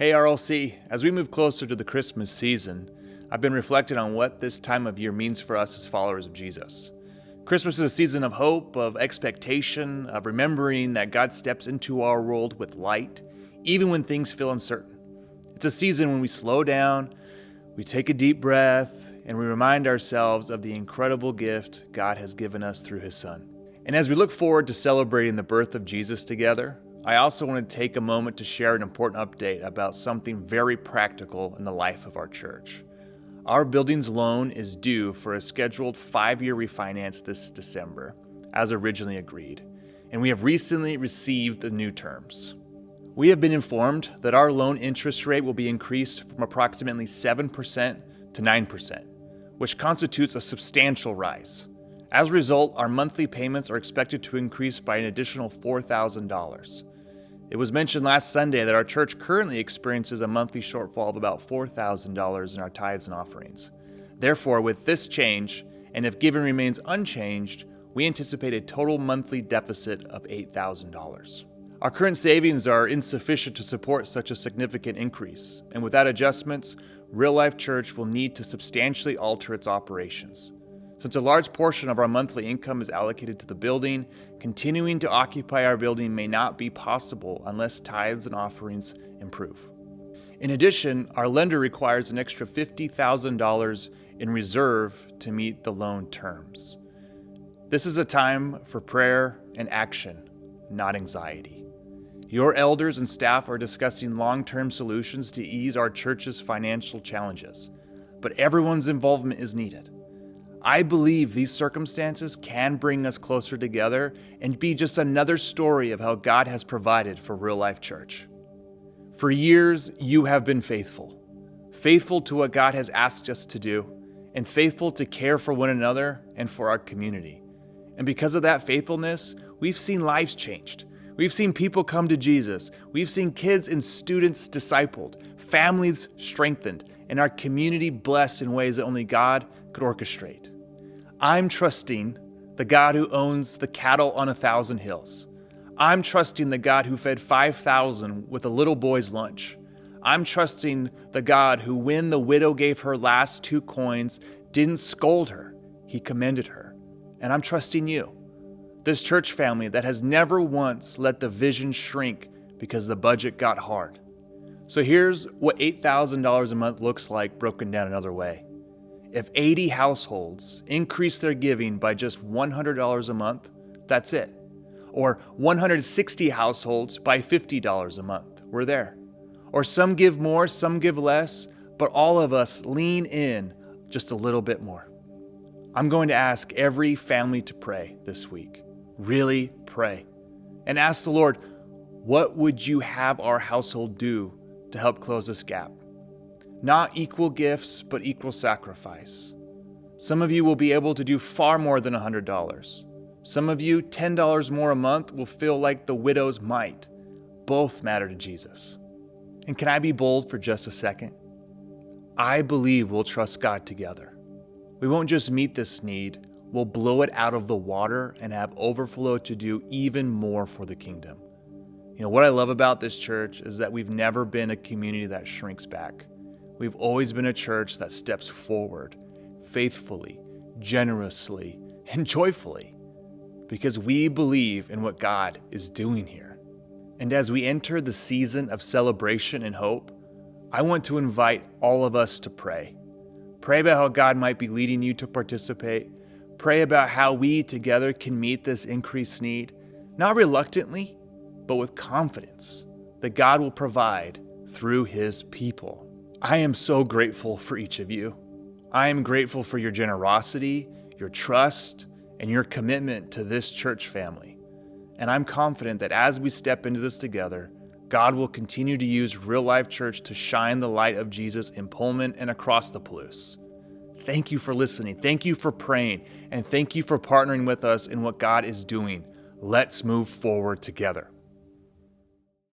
Hey RLC, as we move closer to the Christmas season, I've been reflecting on what this time of year means for us as followers of Jesus. Christmas is a season of hope, of expectation, of remembering that God steps into our world with light, even when things feel uncertain. It's a season when we slow down, we take a deep breath, and we remind ourselves of the incredible gift God has given us through His Son. And as we look forward to celebrating the birth of Jesus together, I also want to take a moment to share an important update about something very practical in the life of our church. Our building's loan is due for a scheduled 5-year refinance this December, as originally agreed, and we have recently received the new terms. We have been informed that our loan interest rate will be increased from approximately 7% to 9%, which constitutes a substantial rise. As a result, our monthly payments are expected to increase by an additional $4,000. It was mentioned last Sunday that our church currently experiences a monthly shortfall of about $4,000 in our tithes and offerings. Therefore, with this change, and if giving remains unchanged, we anticipate a total monthly deficit of $8,000. Our current savings are insufficient to support such a significant increase, and without adjustments, Real Life Church will need to substantially alter its operations. Since a large portion of our monthly income is allocated to the building, continuing to occupy our building may not be possible unless tithes and offerings improve. In addition, our lender requires an extra $50,000 in reserve to meet the loan terms. This is a time for prayer and action, not anxiety. Your elders and staff are discussing long-term solutions to ease our church's financial challenges, but everyone's involvement is needed. I believe these circumstances can bring us closer together and be just another story of how God has provided for Real Life Church. For years, you have been faithful to what God has asked us to do, and faithful to care for one another and for our community. And because of that faithfulness, we've seen lives changed. We've seen people come to Jesus. We've seen kids and students discipled, families strengthened, and our community blessed in ways that only God could orchestrate. I'm trusting the God who owns the cattle on 1,000 hills. I'm trusting the God who fed 5,000 with a little boy's lunch. I'm trusting the God who, when the widow gave her last 2 coins, didn't scold her, He commended her. And I'm trusting you, this church family that has never once let the vision shrink because the budget got hard. So here's what $8,000 a month looks like broken down another way. If 80 households increase their giving by just $100 a month, that's it. Or 160 households by $50 a month, we're there. Or some give more, some give less, but all of us lean in just a little bit more. I'm going to ask every family to pray this week. Really pray. And ask the Lord, what would you have our household do to help close this gap? Not equal gifts, but equal sacrifice. Some of you will be able to do far more than $100. Some of you, $10 more a month will feel like the widow's mite. Both matter to Jesus. And can I be bold for just a second? I believe we'll trust God together. We won't just meet this need, we'll blow it out of the water and have overflow to do even more for the kingdom. You know, what I love about this church is that we've never been a community that shrinks back. We've always been a church that steps forward, faithfully, generously, and joyfully, because we believe in what God is doing here. And as we enter the season of celebration and hope, I want to invite all of us to pray. Pray about how God might be leading you to participate. Pray about how we together can meet this increased need, not reluctantly, but with confidence that God will provide through His people. I am so grateful for each of you. I am grateful for your generosity, your trust, and your commitment to this church family. And I'm confident that as we step into this together, God will continue to use Real Life Church to shine the light of Jesus in Pullman and across the Palouse. Thank you for listening. Thank you for praying. And thank you for partnering with us in what God is doing. Let's move forward together.